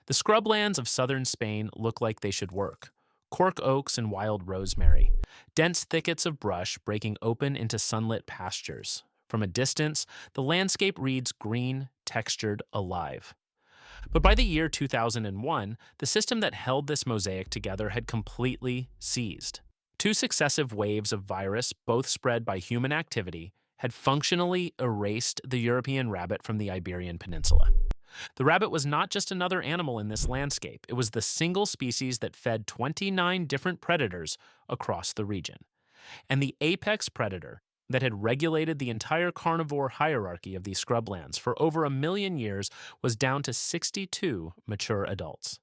The scrublands of southern Spain look like they should work. Cork oaks and wild rosemary, dense thickets of brush breaking open into sunlit pastures. From a distance, the landscape reads green, textured, alive. But by the year 2001, the system that held this mosaic together had completely seized. Two successive waves of virus, both spread by human activity, had functionally erased the European rabbit from the Iberian Peninsula. The rabbit was not just another animal in this landscape, it was the single species that fed 29 different predators across the region. And the apex predator that had regulated the entire carnivore hierarchy of these scrublands for over a million years was down to 62 mature adults.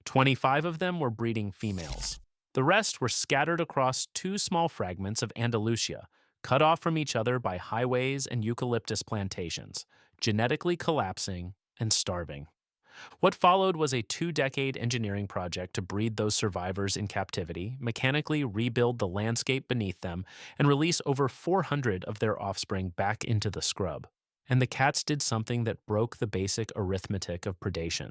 25 of them were breeding females. The rest were scattered across two small fragments of Andalusia, cut off from each other by highways and eucalyptus plantations, genetically collapsing and starving. What followed was a 2-decade engineering project to breed those survivors in captivity, mechanically rebuild the landscape beneath them, and release over 400 of their offspring back into the scrub. And the cats did something that broke the basic arithmetic of predation.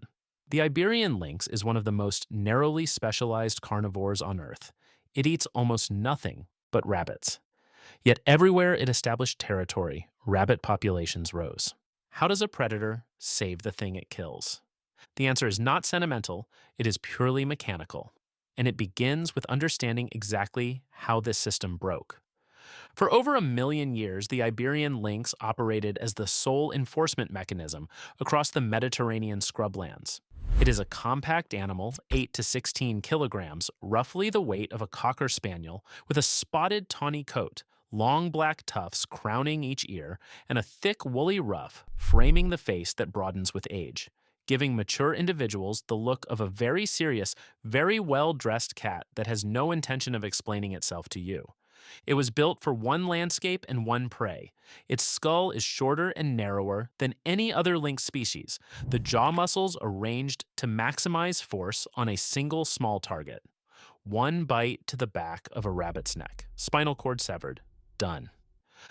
The Iberian lynx is one of the most narrowly specialized carnivores on Earth. It eats almost nothing but rabbits. Yet everywhere it established territory, rabbit populations rose. How does a predator save the thing it kills? The answer is not sentimental, it is purely mechanical. And it begins with understanding exactly how this system broke. For over a million years, the Iberian lynx operated as the sole enforcement mechanism across the Mediterranean scrublands. It is a compact animal, 8 to 16 kilograms, roughly the weight of a cocker spaniel, with a spotted tawny coat, long black tufts crowning each ear, and a thick woolly ruff framing the face that broadens with age, giving mature individuals the look of a very serious, very well-dressed cat that has no intention of explaining itself to you. It was built for one landscape and one prey. Its skull is shorter and narrower than any other lynx species, the jaw muscles arranged to maximize force on a single small target. One bite to the back of a rabbit's neck, spinal cord severed, done.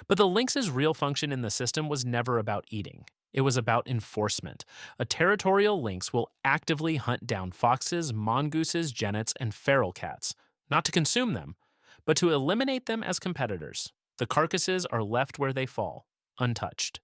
But the lynx's real function in the system was never about eating. It was about enforcement. A territorial lynx will actively hunt down foxes, mongooses, genets, and feral cats, not to consume them, but to eliminate them as competitors. The carcasses are left where they fall, untouched.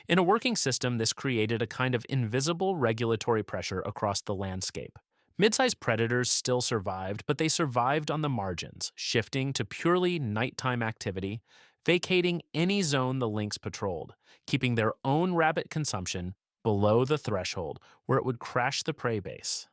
In a working system, this created a kind of invisible regulatory pressure across the landscape. Mid-sized predators still survived, but they survived on the margins, shifting to purely nighttime activity, vacating any zone the lynx patrolled, keeping their own rabbit consumption below the threshold where it would crash the prey base.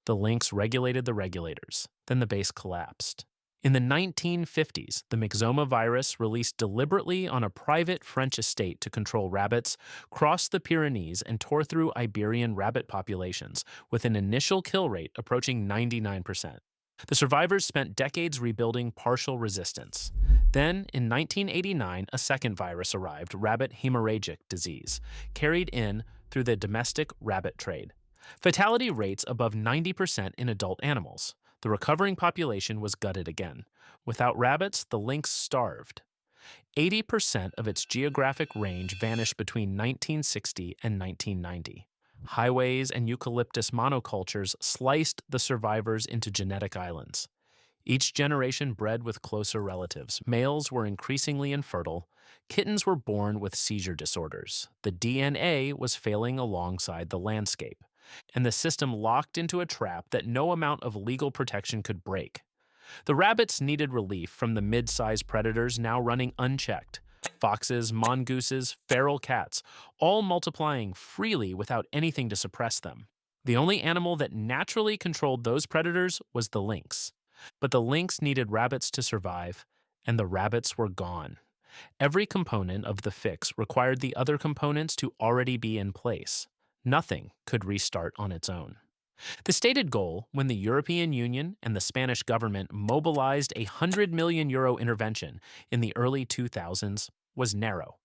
The lynx regulated the regulators, then the base collapsed. In the 1950s, the myxoma virus, released deliberately on a private French estate to control rabbits, crossed the Pyrenees and tore through Iberian rabbit populations, with an initial kill rate approaching 99%. The survivors spent decades rebuilding partial resistance. Then, in 1989, a second virus arrived, rabbit hemorrhagic disease, carried in through the domestic rabbit trade. Fatality rates above 90% in adult animals. The recovering population was gutted again. Without rabbits, the lynx starved. 80% of its geographic range vanished between 1960 and 1990. Highways and eucalyptus monocultures sliced the survivors into genetic islands. Each generation bred with closer relatives. Males were increasingly infertile. Kittens were born with seizure disorders. The DNA was failing alongside the landscape, and the system locked into a trap that no amount of legal protection could break. The rabbits needed relief from the mid-sized predators now running unchecked. Foxes, mongooses, feral cats, all multiplying freely without anything to suppress them. The only animal that naturally controlled those predators was the lynx. But the lynx needed rabbits to survive, and the rabbits were gone. Every component of the fix required the other components to already be in place. Nothing could restart on its own. The stated goal, when the European Union and the Spanish government mobilized a €100 million intervention in the early 2000s, was narrow.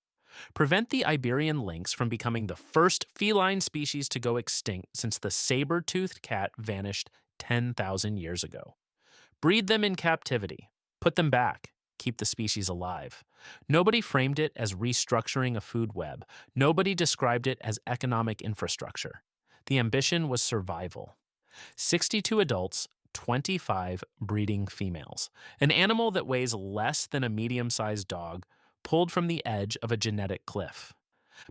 Prevent the Iberian lynx from becoming the first feline species to go extinct since the saber-toothed cat vanished 10,000 years ago. Breed them in captivity. Put them back. Keep the species alive. Nobody framed it as restructuring a food web. Nobody described it as economic infrastructure. The ambition was survival. 62 adults, 25 breeding females. An animal that weighs less than a medium sized dog, pulled from the edge of a genetic cliff.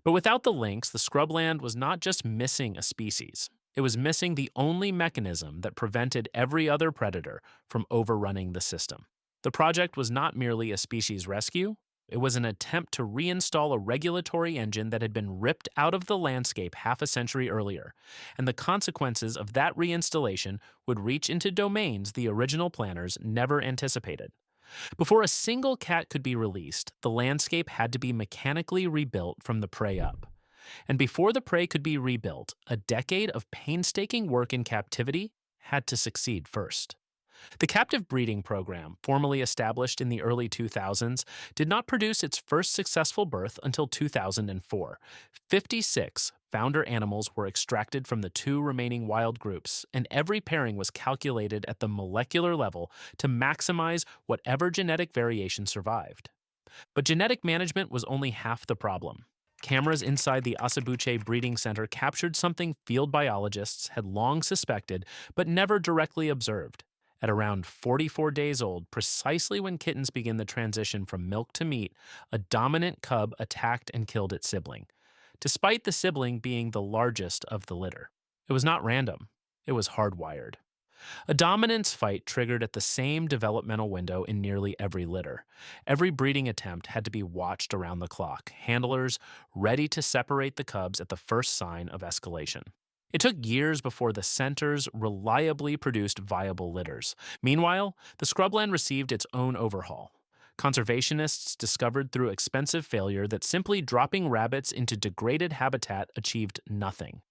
But without the lynx, the scrubland was not just missing a species. It was missing the only mechanism that prevented every other predator from overrunning the system. The project was not merely a species rescue, it was an attempt to reinstall a regulatory engine that had been ripped out of the landscape half a century earlier, and the consequences of that reinstallation would reach into domains the original planners never anticipated. Before a single cat could be released, the landscape had to be mechanically rebuilt from the prey up. And before the prey could be rebuilt, a decade of painstaking work in captivity had to succeed first. The captive breeding program, formally established in the early 2000s, did not produce its first successful birth until 2004. 56 founder animals were extracted from the two remaining wild groups, and every pairing was calculated at the molecular level to maximize whatever genetic variation survived. But genetic management was only half the problem. Cameras inside the Asabuche Breeding Center captured something field biologists had long suspected but never directly observed. At around 44 days old, precisely when kittens begin the transition from milk to meat, a dominant cub attacked and killed its sibling, despite the sibling being the largest of the litter. It was not random, it was hardwired. A dominance fight triggered at the same developmental window in nearly every litter. Every breeding attempt had to be watched around the clock, handlers ready to separate the cubs at the first sign of escalation. It took years before the centers reliably produced viable litters. Meanwhile, the scrubland received its own overhaul. Conservationists discovered through expensive failure that simply dropping rabbits into degraded habitat achieved nothing.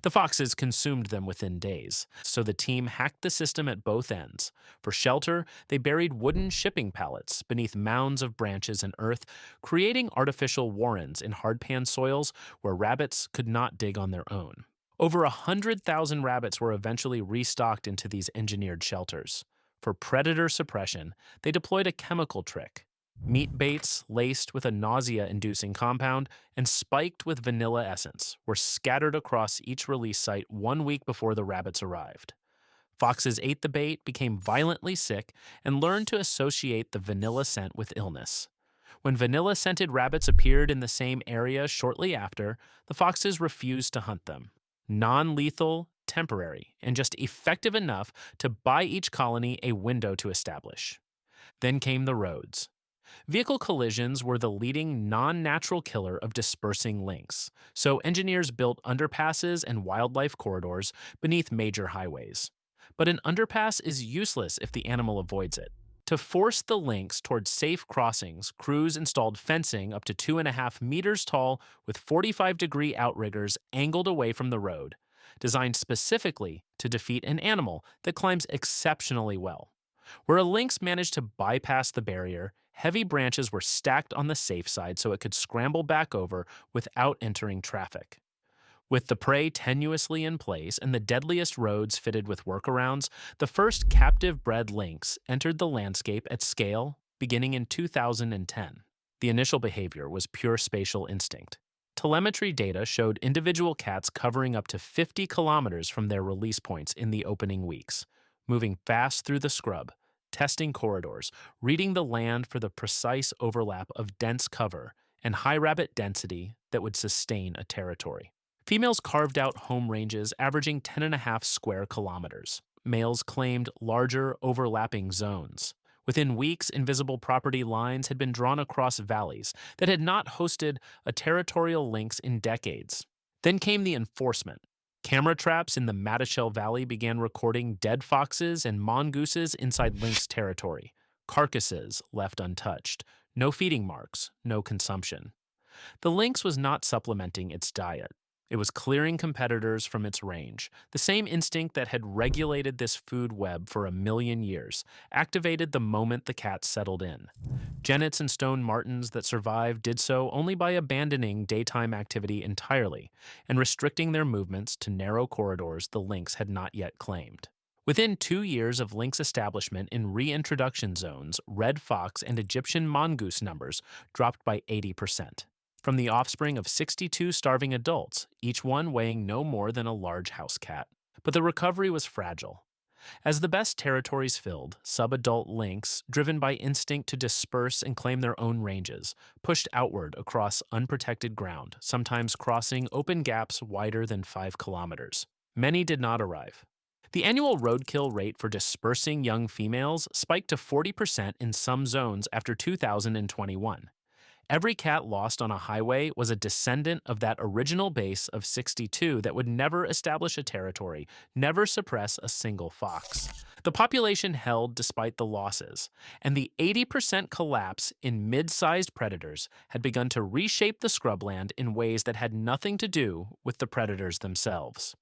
The foxes consumed them within days, so the team hacked the system at both ends. For shelter, they buried wooden shipping pallets beneath mounds of branches and earth, creating artificial warrens in hardpan soils where rabbits could not dig on their own. Over 100,000 rabbits were eventually restocked into these engineered shelters. For predator suppression, they deployed a chemical trick. Meat baits laced with a nausea-inducing compound and spiked with vanilla essence were scattered across each release site 1 week before the rabbits arrived. Foxes ate the bait, became violently sick, and learned to associate the vanilla scent with illness. When vanilla-scented rabbits appeared in the same area shortly after, the foxes refused to hunt them. Non-lethal, temporary, and just effective enough to buy each colony a window to establish. Then came the roads. Vehicle collisions were the leading non-natural killer of dispersing lynx, so engineers built underpasses and wildlife corridors beneath major highways. But an underpass is useless if the animal avoids it. To force the lynx towards safe crossings, crews installed fencing up to 2.5 meters tall with 45-degree outriggers angled away from the road, designed specifically to defeat an animal that climbs exceptionally well. Where a lynx managed to bypass the barrier, heavy branches were stacked on the safe side so it could scramble back over without entering traffic. With the prey tenuously in place and the deadliest roads fitted with workarounds, the first captive-bred lynx entered the landscape at scale beginning in 2010. The initial behavior was pure spatial instinct. Telemetry data showed individual cats covering up to 50 kilometers from their release points in the opening weeks, moving fast through the scrub, testing corridors, reading the land for the precise overlap of dense cover and high rabbit density that would sustain a territory. Females carved out home ranges averaging 10.5 square kilometers. Males claimed larger, overlapping zones. Within weeks, invisible property lines had been drawn across valleys that had not hosted a territorial lynx in decades. Then came the enforcement. Camera traps in the Matichel Valley began recording dead foxes and mongooses inside lynx territory. Carcasses left untouched. No feeding marks, no consumption. The lynx was not supplementing its diet. It was clearing competitors from its range. The same instinct that had regulated this food web for 1 million years activated the moment the cats settled in. Genets and stone martens that survived did so only by abandoning daytime activity entirely and restricting their movements to narrow corridors the lynx had not yet claimed. Within 2 years of lynx establishment in reintroduction zones, red fox and Egyptian mongoose numbers dropped by 80%. from the offspring of 62 starving adults, each one weighing no more than a large house cat. But the recovery was fragile. As the best territories filled, subadult lynx, driven by instinct to disperse and claim their own ranges, pushed outward across unprotected ground, sometimes crossing open gaps wider than 5 kilometers. Many did not arrive. The annual roadkill rate for dispersing young females spiked to 40% in some zones after 2021. Every cat lost on a highway was a descendant of that original base of 62 that would never establish a territory, never suppress a single fox. The population held despite the losses, and the 80% collapse in mid-sized predators had begun to reshape the scrubland in ways that had nothing to do with the predators themselves.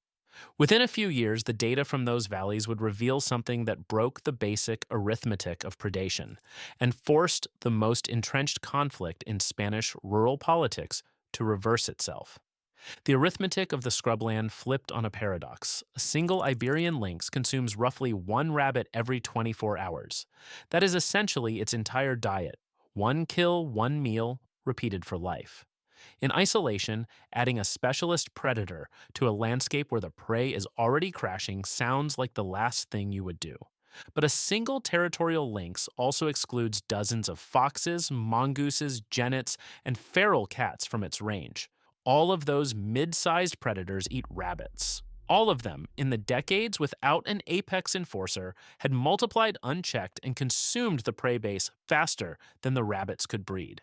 Within a few years, the data from those valleys would reveal something that broke the basic arithmetic of predation and forced the most entrenched conflict in Spanish rural politics to reverse itself. The arithmetic of the scrubland flipped on a paradox. A single Iberian lynx consumes roughly one rabbit every 24 hours. That is essentially its entire diet: one kill, one meal, repeated for life. In isolation, adding a specialist predator to a landscape where the prey is already crashing sounds like the last thing you would do. But a single territorial lynx also excludes dozens of foxes, mongooses, genets, and feral cats from its range. All of those mid-sized predators eat rabbits. All of them, in the decades without an apex enforcer, had multiplied unchecked and consumed the prey base faster than the rabbits could breed.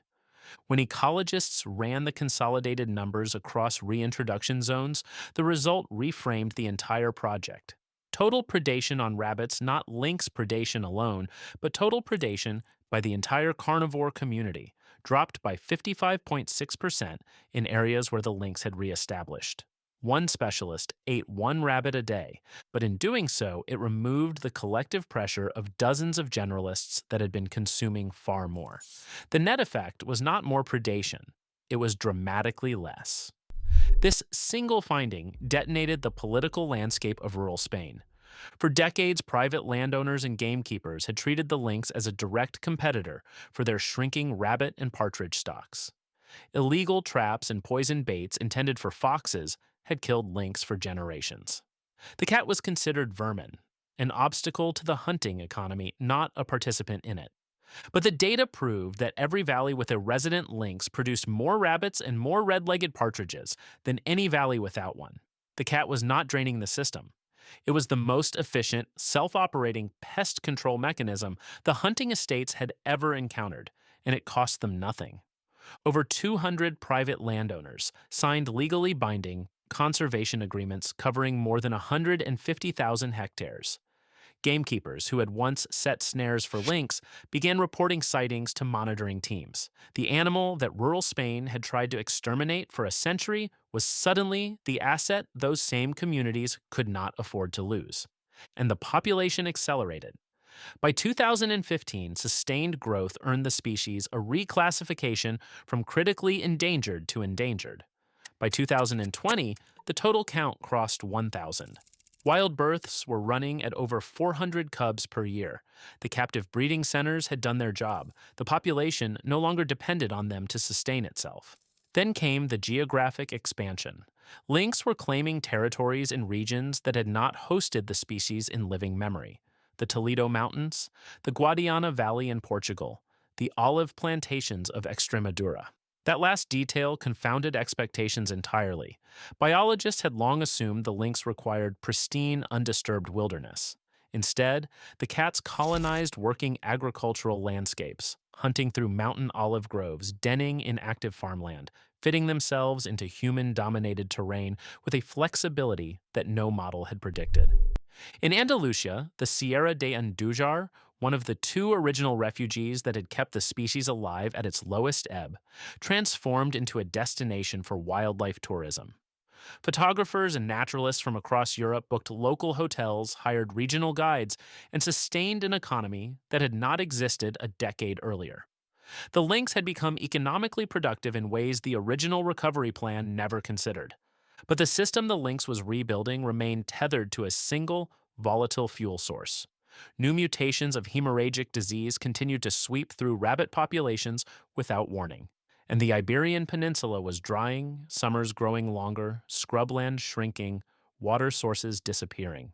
When ecologists ran the consolidated numbers across reintroduction zones, the result reframed the entire project. Total predation on rabbits, not lynx predation alone, but total predation by the entire carnivore community, dropped by 55.6% in areas where the lynx had reestablished. One specialist ate one rabbit a day, but in doing so, it removed the collective pressure of dozens of generalists that had been consuming far more. The net effect was not more predation, it was dramatically less. This single finding detonated the political landscape of rural Spain. For decades, private landowners and gamekeepers had treated the lynx as a direct competitor for their shrinking rabbit and partridge stocks. Illegal traps and poison baits intended for foxes had killed lynx for generations. The cat was considered vermin, an obstacle to the hunting economy, not a participant in it. But the data proved that every valley with a resident lynx produced more rabbits and more red-legged partridges than any valley without one. The cat was not draining the system. It was the most efficient, self-operating pest control mechanism the hunting estates had ever encountered, and it cost them nothing. Over 200 private landowners signed legally binding conservation agreements covering more than 150,000 hectares. Gamekeepers who had once set snares for lynx began reporting sightings to monitoring teams. The animal that rural Spain had tried to exterminate for a century was suddenly the asset those same communities could not afford to lose. And the population accelerated. By 2015, sustained growth earned the species a reclassification from critically endangered to endangered. By 2020, the total count crossed 1,000. Wild births were running at over 400 cubs per year. The captive breeding centers had done their job. The population no longer depended on them to sustain itself. Then came the geographic expansion. Lynx were claiming territories in regions that had not hosted the species in living memory. The Toledo Mountains, the Guadiana Valley in Portugal, the olive plantations of Extremadura. That last detail confounded expectations entirely. Biologists had long assumed the lynx required pristine, undisturbed wilderness. Instead, the cats colonized working agricultural landscapes, hunting through mountain olive groves, denning in active farmland, fitting themselves into human-dominated terrain with a flexibility that no model had predicted. In Andalusia, the Sierra de Andújar, one of the two original refuges that had kept the species alive at its lowest ebb, transformed into a destination for wildlife tourism. Photographers and naturalists from across Europe booked local hotels, hired regional guides, and sustained an economy that had not existed a decade earlier. The lynx had become economically productive in ways the original recovery plan never considered. But the system the lynx was rebuilding remained tethered to a single, volatile fuel source. New mutations of hemorrhagic disease continued to sweep through rabbit populations without warning. And the Iberian Peninsula was drying, summers growing longer, scrubland shrinking, water sources disappearing.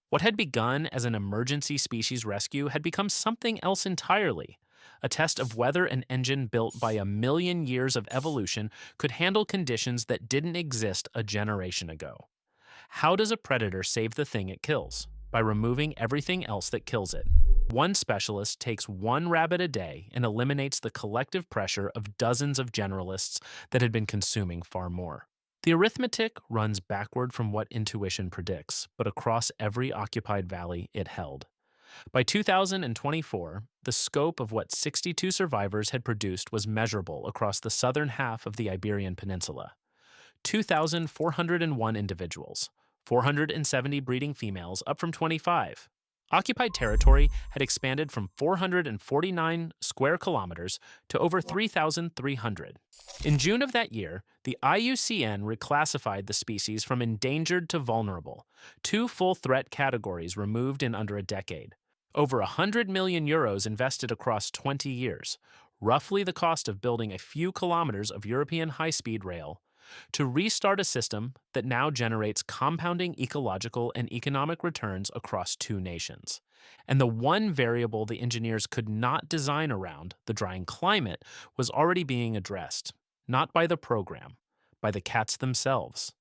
What had begun as an emergency species rescue had become something else entirely, a test of whether an engine built by a million years of evolution could handle conditions that didn't exist a generation ago. How does a predator save the thing it kills? By removing everything else that kills it. One specialist takes one rabbit a day and eliminates the collective pressure of dozens of generalists that had been consuming far more. The arithmetic runs backward from what intuition predicts, but across every occupied valley it held. By 2024, the scope of what 62 survivors had produced was measurable across the southern half of the Iberian Peninsula. 2,401 individuals, 470 breeding females, up from 25. Occupied territory had expanded from 449 square kilometers to over 3,300. In June of that year, the IUCN reclassified the species from endangered to vulnerable, two full threat categories removed in under a decade. Over €100 million invested across 20 years, roughly the cost of building a few kilometers of European high-speed rail, to restart a system that now generates compounding ecological and economic returns across two nations. And the one variable the engineers could not design around, the drying climate, was already being addressed, not by the program, by the cats themselves.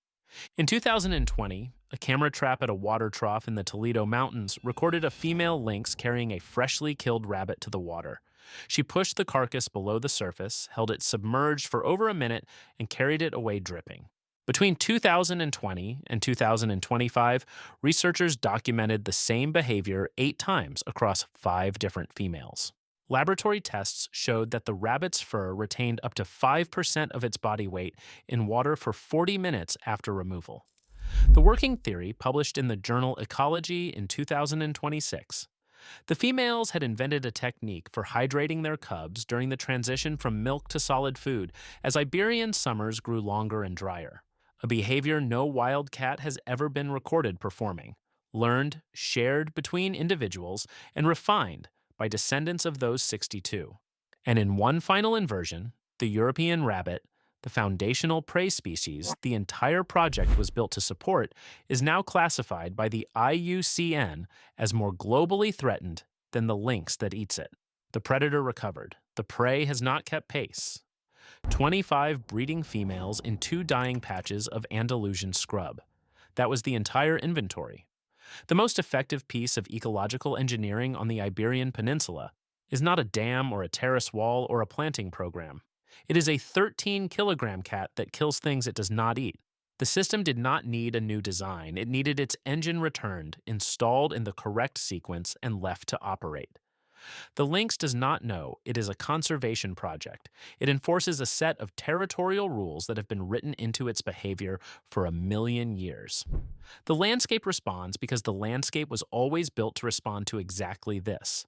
In 2020, a camera trap at a water trough in the Toledo Mountains recorded a female lynx carrying a freshly killed rabbit to the water. She pushed the carcass below the surface, held it submerged for over a minute, and carried it away dripping. Between 2020 and 2025, researchers documented the same behavior 8 times across 5 different females. Laboratory tests showed that the rabbit's fur retained up to 5% of its body weight in water for 40 minutes after removal. The working theory, published in the journal Ecology in 2026, the females had invented a technique for hydrating their cubs during the transition from milk to solid food as Iberian summers grew longer and drier, a behavior no wild cat has ever been recorded performing, learned, shared between individuals, and refined by descendants of those 62. And in one final inversion, the European rabbit, the foundational prey species the entire project was built to support, is now classified by the IUCN as more globally threatened than the lynx that eats it. The predator recovered. The prey has not kept pace. 25 breeding females in 2 dying patches of Andalusian scrub. That was the entire inventory. The most effective piece of ecological engineering on the Iberian Peninsula is not a dam or a terrace wall or a planting program. It is a 13-kilogram cat that kills things it does not eat. The system did not need a new design. It needed its engine returned, installed in the correct sequence, and left to operate. The lynx does not know it is a conservation project. It enforces a set of territorial rules that have been written into its behavior for 1,000,000 years. The landscape responds because the landscape was always built to respond to exactly this.